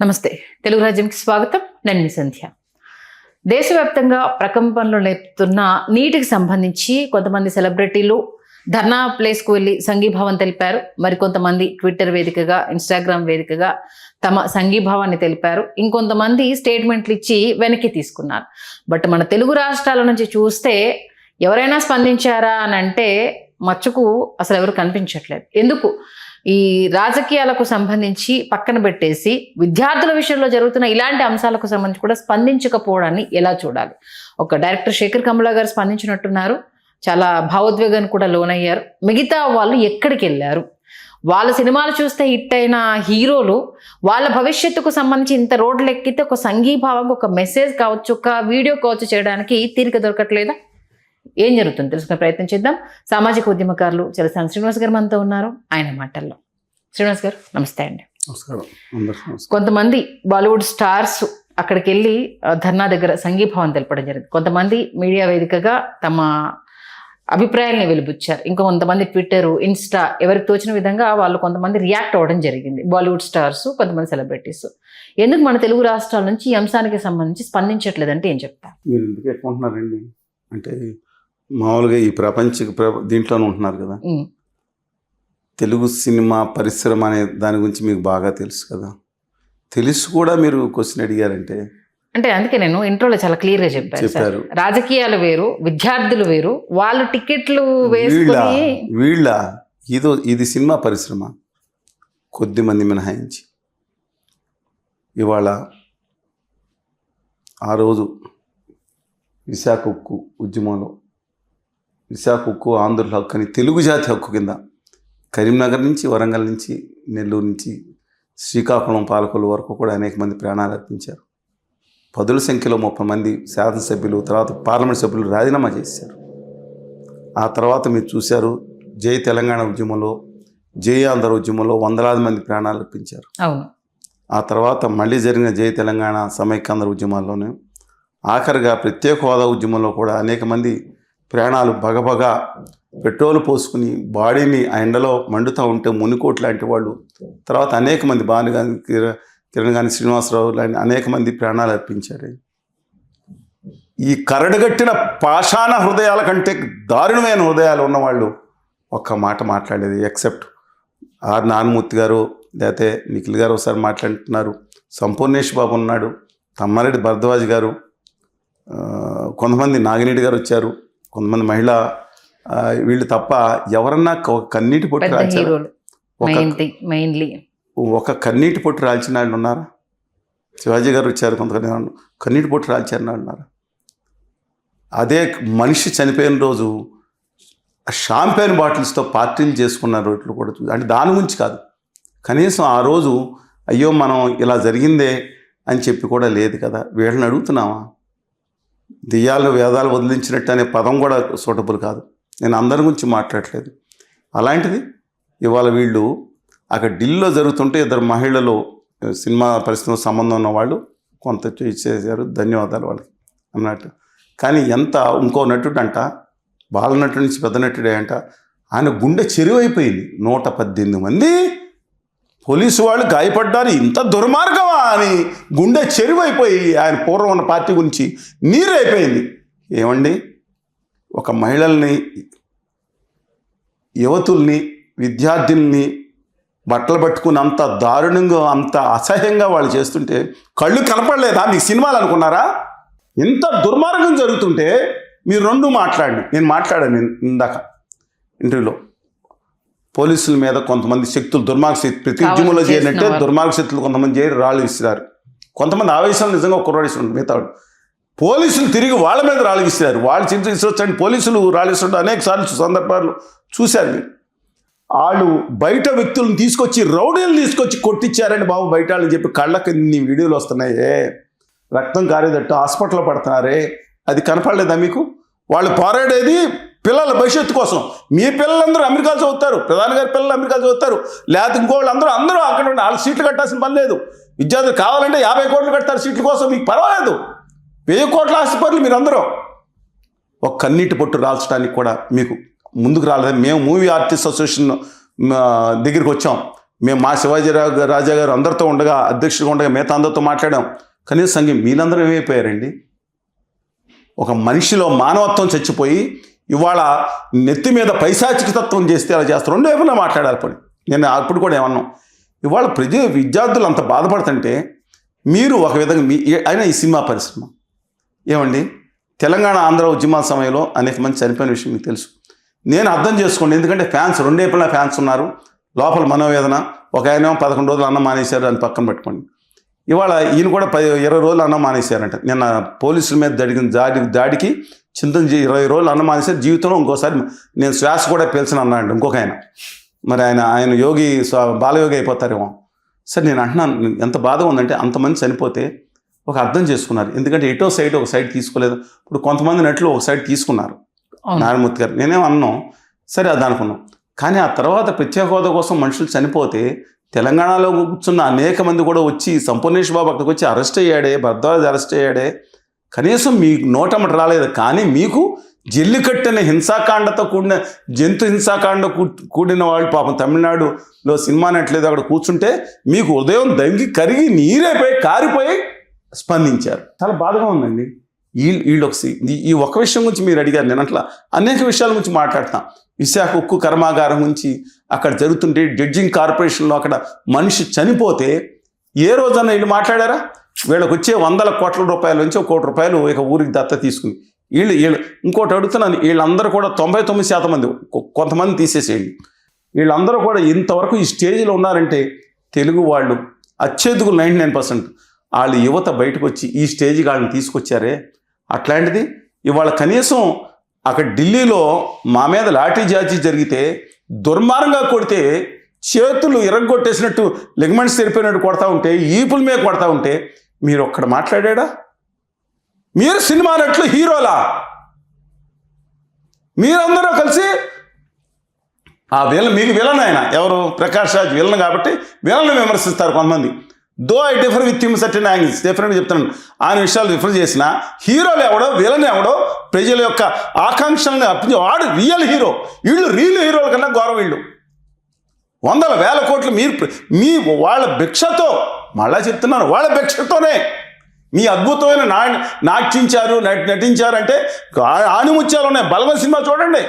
నమస్తే తెలుగు రాజ్యంకి స్వాగతం. నేను మీ సంధ్య. దేశవ్యాప్తంగా ప్రకంపనలు లేపుతున్న నీటికి సంబంధించి కొంతమంది సెలబ్రిటీలు ధర్నా ప్లేస్కు వెళ్ళి సంఘీభావం తెలిపారు. మరికొంతమంది ట్విట్టర్ వేదికగా, ఇన్స్టాగ్రామ్ వేదికగా తమ సంఘీభావాన్ని తెలిపారు. ఇంకొంతమంది స్టేట్మెంట్లు ఇచ్చి వెనక్కి తీసుకున్నారు. బట్ మన తెలుగు రాష్ట్రాల నుంచి చూస్తే ఎవరైనా స్పందించారా అని అంటే మచ్చుకు అసలు ఎవరు కనిపించట్లేదు. ఎందుకు? ఈ రాజకీయాలకు సంబంధించి పక్కన పెట్టేసి విద్యార్థుల విషయంలో జరుగుతున్న ఇలాంటి అంశాలకు సంబంధించి కూడా స్పందించకపోవడాన్ని ఎలా చూడాలి? ఒక డైరెక్టర్ శేఖర్ కమ్ముల గారు స్పందించినట్టున్నారు, చాలా భావోద్వేగానికి కూడా లోనయ్యారు. మిగతా వాళ్ళు ఎక్కడికి వెళ్ళారు? వాళ్ళ సినిమాలు చూస్తే హిట్ అయిన హీరోలు వాళ్ళ భవిష్యత్తుకు సంబంధించి ఇంత రోడ్లు ఎక్కితే ఒక సంఘీభావం, ఒక మెసేజ్ కావచ్చు, ఒక వీడియో కావచ్చు చేయడానికి తీరిక దొరకట్లేదా? ఏం జరుగుతుంది తెలుసుకునే ప్రయత్నం చేద్దాం. సామాజిక ఉద్యమకారులు చలసాని శ్రీనివాస్ గారు మనతో ఉన్నారు. ఆయన మాటల్లో. శ్రీనివాస్ గారు నమస్తే అండి. నమస్కారం. కొంతమంది బాలీవుడ్ స్టార్స్ అక్కడికి వెళ్ళి ధర్నా దగ్గర సంఘీభావం తెలపడం జరిగింది. కొంతమంది మీడియా వేదికగా తమ అభిప్రాయాల్ని వెలిబుచ్చారు. ఇంకా కొంతమంది ట్విట్టర్, ఇన్స్టా ఎవరికి తోచిన విధంగా వాళ్ళు కొంతమంది రియాక్ట్ అవ్వడం జరిగింది. బాలీవుడ్ స్టార్స్, కొంతమంది సెలబ్రిటీస్. ఎందుకు మన తెలుగు రాష్ట్రాల నుంచి ఈ అంశానికి సంబంధించి స్పందించట్లేదంటే ఏం చెప్తారు? మీరు ఎందుకు ఎట్టుకుంటున్నారండి అంటే మామూలుగా ఈ దీంట్లోనే ఉంటున్నారు కదా. తెలుగు సినిమా పరిశ్రమ అనే దాని గురించి మీకు బాగా తెలుసు కదా. తెలుసు కూడా మీరు క్వశ్చన్ అడిగారంటే అంటే అందుకే నేను ఇంట్రోలో చాలా క్లియర్ గా చెప్పారు. రాజకీయాలు వేరు, విద్యార్థులు వేరు. వాళ్ళు టికెట్లు వేసుకొని ఇది సినిమా పరిశ్రమ కొద్ది మంది మినహాయించి ఇవాళ ఆ రోజు విశాఖ ఉక్కు ఉద్యమంలో విశాఖ ఉక్కు ఆంధ్రుల హక్కు అని తెలుగు జాతి హక్కు కింద కరీంనగర్ నుంచి, వరంగల్ నుంచి, నెల్లూరు నుంచి శ్రీకాకుళం పాలకుల వరకు కూడా అనేక మంది ప్రాణాలు అర్పించారు. పదుల సంఖ్యలో 30 మంది శాసనసభ్యులు, తర్వాత పార్లమెంట్ సభ్యులు రాజీనామా చేశారు. ఆ తర్వాత మీరు చూశారు జై తెలంగాణ ఉద్యమంలో, జై ఆంధ్ర ఉద్యమంలో వందలాది మంది ప్రాణాలు అర్పించారు. అవును. ఆ తర్వాత మళ్ళీ జరిగిన జై తెలంగాణ సమైక్యాంధ్ర ఉద్యమాల్లోనే ఆఖరిగా ప్రత్యేక హోదా ఉద్యమంలో కూడా అనేక మంది ప్రాణాలు బగబగా పెట్రోల్ పోసుకుని బాడీని ఆ ఎండలో మండుతూ ఉంటే మునికోట్ లాంటి వాళ్ళు, తర్వాత అనేక మంది భానుగాని, కిరణ్ గాని, శ్రీనివాసరావు లాంటి అనేక మంది ప్రాణాలు అర్పించారు. ఈ కరడుగట్టిన పాషాణ హృదయాల కంటే దారుణమైన హృదయాలు ఉన్నవాళ్ళు ఒక్క మాట మాట్లాడేది. ఎక్సెప్ట్ ఆర్ నారాయణమూర్తి గారు, లేకపోతే నిఖిల్ గారు ఒకసారి మాట్లాడుతున్నారు, సంపూర్ణేష్ బాబు ఉన్నాడు, తమ్మారెడ్డి భరద్వాజ్ గారు, కొంతమంది నాగిరెడ్డి గారు వచ్చారు, కొంతమంది మహిళ, వీళ్ళు తప్ప ఎవరన్నా కన్నీటి పొట్టు రాల్చారు? ఒక కన్నీటి పొట్టు రాల్చిన వాళ్ళు ఉన్నారా? శివాజీ గారు వచ్చారు, కొంతమంది కన్నీటి పొట్టు రాల్చిన వాళ్ళు ఉన్నారా? అదే మనిషి చనిపోయిన రోజు షాంపెయిన్ బాటిల్స్తో పార్టీలు చేసుకున్న రోజులు కూడా అంటే దాని గురించి కాదు, కనీసం ఆ రోజు అయ్యో మనం ఇలా జరిగిందే అని చెప్పి కూడా లేదు కదా. వీళ్ళని అడుగుతున్నావా? దెయ్యాలు వేదాలు వదిలించినట్టు అనే పదం కూడా సూటబుల్ కాదు. నేను అందరి గురించి మాట్లాడలేదు. అలాంటిది ఇవాళ వీళ్ళు అక్కడ ఢిల్లీలో జరుగుతుంటే ఇద్దరు మహిళలు సినిమా పరిశ్రమ సంబంధం ఉన్న వాళ్ళు కొంత ఇచ్చేసారు, ధన్యవాదాలు వాళ్ళకి అన్నట్టు. కానీ ఎంత ఇంకో నటుడు అంట, బాల నటుడి నుంచి పెద్ద నటుడే అంట, ఆయన గుండె చెరువైపోయింది. 118 మంది పోలీసు వాళ్ళు గాయపడ్డారు, ఇంత దుర్మార్గమా అని గుండె చెరువైపోయి ఆయన పూర్వం ఉన్న పార్టీ గురించి నీరైపోయింది. ఏమండి, ఒక మహిళల్ని, యువతుల్ని, విద్యార్థుల్ని బట్టలు పట్టుకుని అంత దారుణంగా, అంత అసహ్యంగా వాళ్ళు చేస్తుంటే కళ్ళు కనపడలేదా? మీకు సినిమాలు అనుకున్నారా? ఇంత దుర్మార్గం జరుగుతుంటే మీరు రెండు మాట్లాడండి. నేను మాట్లాడాను ఇందాక ఇంటర్వ్యూలో. పోలీసుల మీద కొంతమంది శక్తులు, దుర్మార్గ శక్తులు, ప్రతి ఉద్యమంలో చేరినట్టే దుర్మార్గ శక్తులు కొంతమంది చేరి రాళ్ళు విసిరారు. కొంతమంది ఆవేశాలు నిజంగా కుర్రాడిస్తుంటారు, మిగతాడు పోలీసులు తిరిగి వాళ్ళ మీద రాళ్ళు విసిరారు. వాళ్ళు చింత విసిరొచ్చండి, పోలీసులు రాళ్ళు విసిరడం అనేక సార్లు సందర్భాలు చూశారు మీరు. వాళ్ళు బయట వ్యక్తులను తీసుకొచ్చి, రౌడీలను తీసుకొచ్చి కొట్టించారండి బాబు బయట వాళ్ళని చెప్పి కళ్ళకి ఇన్ని వీడియోలు వస్తున్నాయే, రక్తం కారేదట్టు హాస్పిటల్లో పడుతున్నారే, అది కనపడలేదా మీకు? వాళ్ళు పోరాడేది పిల్లల భవిష్యత్తు కోసం. మీ పిల్లలందరూ అమెరికాలో చదువుతారు, ప్రధాని గారి పిల్లలు అమెరికాలో చదువుతారు, లేకపోతే ఇంకోళ్ళు అందరూ అక్కడ ఉండి వాళ్ళు సీట్లు కట్టాల్సిన పని లేదు. విద్యార్థులు కావాలంటే 50 కోట్లు కడతారు సీట్ల కోసం, మీకు పర్వాలేదు. 1000 కోట్ల ఆస్తిపరులు మీరందరూ. ఒక కన్నీటి పొట్టు రాల్చడానికి కూడా మీకు ముందుకు రాలేదు. మేము మూవీ ఆర్టిస్ట్ అసోసియేషన్ దగ్గరికి వచ్చాం, మేము మా శివాజీ రాజా గారు అందరితో ఉండగా, అధ్యక్షుడిగా ఉండగా మిగతా అందరితో మాట్లాడాం. కనీసం సంఘం మీరందరూ ఏమైపోయారండి? ఒక మనిషిలో మానవత్వం చచ్చిపోయి ఇవాళ నెత్తి మీద పైశాచికతత్వం చేస్తే అలా చేస్తారు. రెండు వైపులా మాట్లాడాలి. పని నేను అప్పుడు కూడా ఏమన్నాం, ఇవాళ విద్యార్థులు అంత బాధపడుతుంటే మీరు ఒక విధంగా అయినా ఈ సినిమా పరిశ్రమ ఏమండి, తెలంగాణ ఆంధ్ర ఉద్యమాల సమయంలో అనేక మంది చనిపోయిన విషయం మీకు తెలుసు. నేను అర్థం చేసుకోండి, ఎందుకంటే ఫ్యాన్స్ రెండు వైపులా ఫ్యాన్స్ ఉన్నారు. లోపల మనోవేదన. ఒక ఆయన 11 రోజులు అన్నం మానేశారు, అని పక్కన పెట్టుకోండి. ఇవాళ ఈయన కూడా 20 రోజులు అన్నం మానేశారంట. నిన్న పోలీసుల మీద జరిగిన దాడికి చింతన 20 రోజులు అన్నం మానేశారు. జీవితంలో ఇంకోసారి నేను శ్వాస కూడా పీల్చను అన్నాడు ఇంకొక ఆయన. మరి ఆయన యోగి బాలయోగి అయిపోతారేమో. సరే నేను అంటున్నాను, ఎంత బాధగా ఉందంటే అంతమంది చనిపోతే ఒక అర్థం చేసుకున్నారు. ఎందుకంటే ఎటో సైడ్ ఒక సైడ్ తీసుకోలేదు. ఇప్పుడు కొంతమంది నటులు ఒక సైడ్ తీసుకున్నారు. నారాయణమూర్తి గారు నేనేం అన్నాం, సరే అది అనుకున్నాం. కానీ ఆ తర్వాత ప్రత్యేక హోదా కోసం మనుషులు చనిపోతే తెలంగాణలో కూర్చున్న అనేక మంది కూడా వచ్చి సంపూర్ణేష్ బాబు అక్కడికి వచ్చి అరెస్ట్ అయ్యాడే, భరద్వాజ్ అరెస్ట్ అయ్యాడే, కనీసం మీకు నోటమ్మట రాలేదు. కానీ మీకు జల్లికట్టిన హింసాకాండతో కూడిన జంతు హింసాకాండ కూడిన వాళ్ళు పాపం తమిళనాడులో సినిమా నట్లేదు అక్కడ కూర్చుంటే మీకు ఉదయం దంగి కరిగి నీరైపోయి కారిపోయి స్పందించారు. చాలా బాధగా ఉందండి. వీళ్ళు ఈ ఒక్క విషయం గురించి మీరు అడిగారు. నేను అట్లా అనేక విషయాల గురించి మాట్లాడతాను. విశాఖ ఉక్కు కర్మాగారం గురించి అక్కడ జరుగుతుంటే జడ్జింగ్ కార్పొరేషన్లో అక్కడ మనిషి చనిపోతే ఏ రోజన్నా వీళ్ళు మాట్లాడారా? వీళ్ళకి వచ్చే 100 కోట్ల రూపాయల నుంచి 1 కోటి రూపాయలు ఇక ఊరికి దత్త తీసుకుని వీళ్ళు ఇంకోటి అడుగుతున్నాను, వీళ్ళందరూ కూడా 99% మంది, కొంతమంది తీసేసేయండి, వీళ్ళందరూ కూడా ఇంతవరకు ఈ స్టేజ్లో ఉన్నారంటే తెలుగు వాళ్ళు అత్యధికులు 99%. వాళ్ళు యువత బయటకు వచ్చి ఈ స్టేజ్కి వాళ్ళని తీసుకొచ్చారే. అట్లాంటిది ఇవాళ కనీసం అక్కడ ఢిల్లీలో మా మీద లాఠీ చార్జీ జరిగితే దుర్మార్గంగా కొడితే చేతులు ఇరగొట్టేసినట్టు లెగ్మెంట్స్ తెరిపోయినట్టు కొడతా ఉంటే, ఈపుల మీద కొడతా ఉంటే మీరు ఒక్కడ మాట్లాడా? మీరు సినిమా నట్లు హీరోలా? మీరందరూ కలిసి మీకు విలన్ ఆయన ఎవరు? ప్రకాష్ రాజ్ విలన్ కాబట్టి విలన్ విమర్శిస్తారు కొంతమంది. Though I differ with him certain angles, డెఫినెట్గా చెప్తాను. ఆయన విషయాలు రిఫర్ చేసిన హీరోలు ఎవడో విలన్ ఎవడో ప్రజల యొక్క ఆకాంక్షలను అప్పించి వాడు రియల్ హీరో. వీళ్ళు రియల్ హీరోల కన్నా గౌరవం. వీళ్ళు 100,000 కోట్లు మీ వాళ్ళ భిక్షతో, మళ్ళా చెప్తున్నాను, వాళ్ళ భిక్షతోనే మీ అద్భుతమైన నటించారంటే ఆనిముత్యాలు ఉన్నాయి. బలగం సినిమా చూడండి,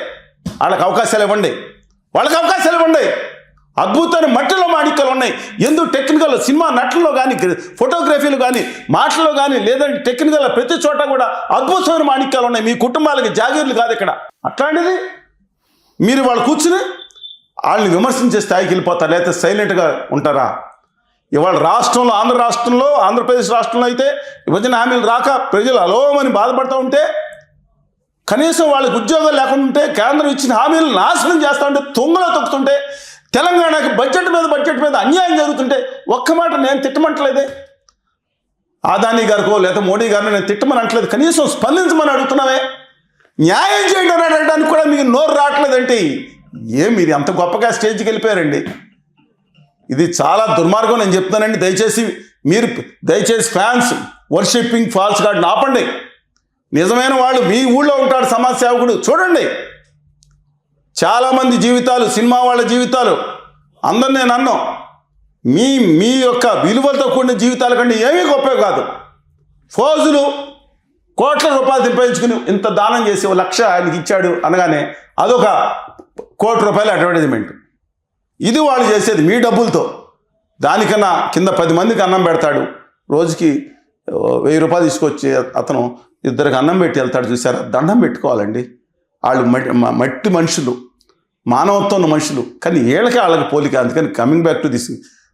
వాళ్ళకి అవకాశాలు ఇవ్వండి, వాళ్ళకి అవకాశాలు ఇవ్వండి. అద్భుతమైన మట్టిలో మాణిక్యాలు ఉన్నాయి. ఎందుకు టెక్నికల్ సినిమా నటుల్లో కానీ, ఫోటోగ్రఫీలు కానీ, మాటల్లో కానీ, లేదంటే టెక్నికల్ ప్రతి చోట కూడా అద్భుతమైన మాణిక్యాలు ఉన్నాయి. మీ కుటుంబాలకి జాగీర్లు కాదు ఇక్కడ. అట్లాంటిది మీరు వాళ్ళు కూర్చుని వాళ్ళని విమర్శించే స్థాయికి వెళ్ళిపోతారు, లేకపోతే సైలెంట్గా ఉంటారా? ఇవాళ రాష్ట్రంలో ఆంధ్రప్రదేశ్ రాష్ట్రంలో అయితే విభజన హామీలు రాక ప్రజలు అలోమని బాధపడుతూ ఉంటే, కనీసం వాళ్ళకి ఉద్యోగాలు లేకుండా ఉంటే, కేంద్రం ఇచ్చిన హామీలను నాశనం చేస్తూ ఉంటే, తుంగలో తొక్కుతుంటే, తెలంగాణకి బడ్జెట్ మీద అన్యాయం జరుగుతుంటే ఒక్క మాట నేను తిట్టమంటలేదే. అదానీ గారికో లేదా మోడీ గారిని నేను తిట్టమని అంటలేదు, కనీసం స్పందించమని అడుగుతున్నావే. న్యాయం చేయండి అని అడగడానికి కూడా మీకు నోరు రావట్లేదంటే మీరు అంత గొప్పగా స్టేజ్కి వెళ్ళిపోయారండి. ఇది చాలా దుర్మార్గం నేను చెప్తానండి. దయచేసి ఫ్యాన్స్ వర్షిప్పింగ్ ఫాల్స్ గాడ్ని ఆపండి. నిజమైన వాళ్ళు మీ ఊళ్ళో ఉంటాడు సమాజ సేవకుడు, చూడండి. చాలామంది జీవితాలు, సినిమా వాళ్ళ జీవితాలు, అందరు నేను అన్నాం, మీ యొక్క విలువలతో కూడిన జీవితాల కంటే ఏమీ గొప్పే కాదు. ఫోజులు కోట్ల రూపాయలు సంపాదించుకుని ఇంత దానం చేసి 1,00,000 ఆయనకి ఇచ్చాడు అనగానే అదొక 1 కోటి రూపాయల అడ్వర్టైజ్మెంట్. ఇది వాళ్ళు చేసేది మీ డబ్బులతో. దానికన్నా కింద 10 మందికి అన్నం పెడతాడు. రోజుకి 1000 రూపాయలు తీసుకొచ్చి అతను 2 అన్నం పెట్టి వెళ్తాడు. చూసారా? దండం పెట్టుకోవాలండి. వాళ్ళు మట్టి మనుషులు, మానవత్వం ఉన్న మనుషులు, కానీ వాళ్ళకి పోలిక. అందుకని కమింగ్ బ్యాక్ టు దిస్,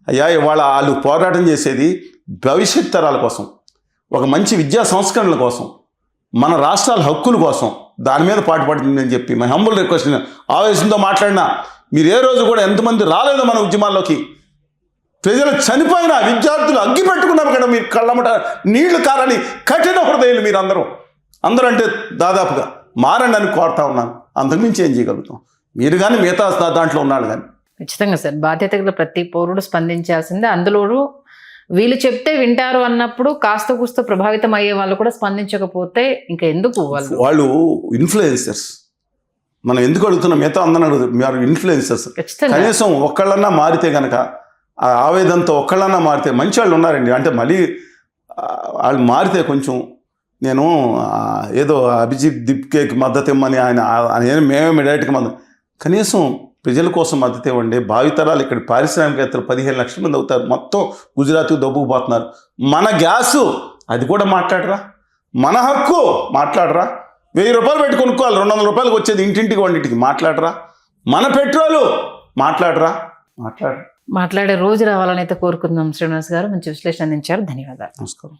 అయ్యా ఇవాళ వాళ్ళు పోరాటం చేసేది భవిష్యత్ తరాల కోసం, ఒక మంచి విద్యా సంస్కరణల కోసం, మన రాష్ట్రాల హక్కుల కోసం, దాని మీద పాటుపడుతుంది అని చెప్పి మై హంబుల్ రిక్వెస్ట్. ఆవేశంతో మాట్లాడినా మీరు ఏ రోజు కూడా ఎంతమంది రాలేదో మన ఉద్యమాల్లోకి. ప్రజలు చనిపోయిన విద్యార్థులు అగ్గి పెట్టుకున్నారు కదా, మీరు కళ్ళమట నీళ్లు కారని కఠిన హృదయాలు మీరు అందరూ అంటే దాదాపుగా మారండి అని కోరుతా ఉన్నాను. అంతకుమించి ఏం చేయగలుగుతాం? మీరు కానీ మిగతా దాంట్లో ఉన్నాడు కానీ. ఖచ్చితంగా సార్, బాధ్యత గల ప్రతి పౌరుడు స్పందించాల్సిందే. అందులో వీళ్ళు చెప్తే వింటారు అన్నప్పుడు కాస్త కూస్త ప్రభావితం అయ్యే వాళ్ళు కూడా స్పందించకపోతే ఇంకా ఎందుకు? వాళ్ళు ఇన్ఫ్లుయెన్సర్స్. మనం ఎందుకు అడుగుతున్నాం? మిగతా అందరూ అడుగుతారు, మీరు ఇన్ఫ్లుయెన్సర్స్. కనీసం ఒక్కళ్ళన్నా మారితే కనుక ఆ ఆవేదనతో ఒక్కళ్ళన్నా మారితే మంచి వాళ్ళు ఉన్నారండి. అంటే మళ్ళీ వాళ్ళు మారితే కొంచెం నేను ఏదో అభిజిత్ దిప్కేకి మద్దతు ఇమ్మని ఆయన మేమే డైరెక్ట్గా మద్దతు, కనీసం ప్రజల కోసం మద్దతు ఇవ్వండి. భావితరాలు ఇక్కడ పారిశ్రామికవేత్తలు 15 లక్షల మంది అవుతారు, మొత్తం గుజరాత్కి దొబ్బుకుపోతున్నారు. మన గ్యాసు అది కూడా మాట్లాడరా, మన హక్కు మాట్లాడరా, 1000 రూపాయలు పెట్టి కొనుక్కోవాలి, 200 రూపాయలకు వచ్చేది ఇంటింటికి వంటింటికి మాట్లాడరా, మన పెట్రోలు మాట్లాడరా. మాట్లాడే రోజు రావాలని అయితే కోరుకుందాం. శ్రీనివాస్ గారు మంచి విశ్లేషణ అందించారు. ధన్యవాదాలు. నమస్కారం.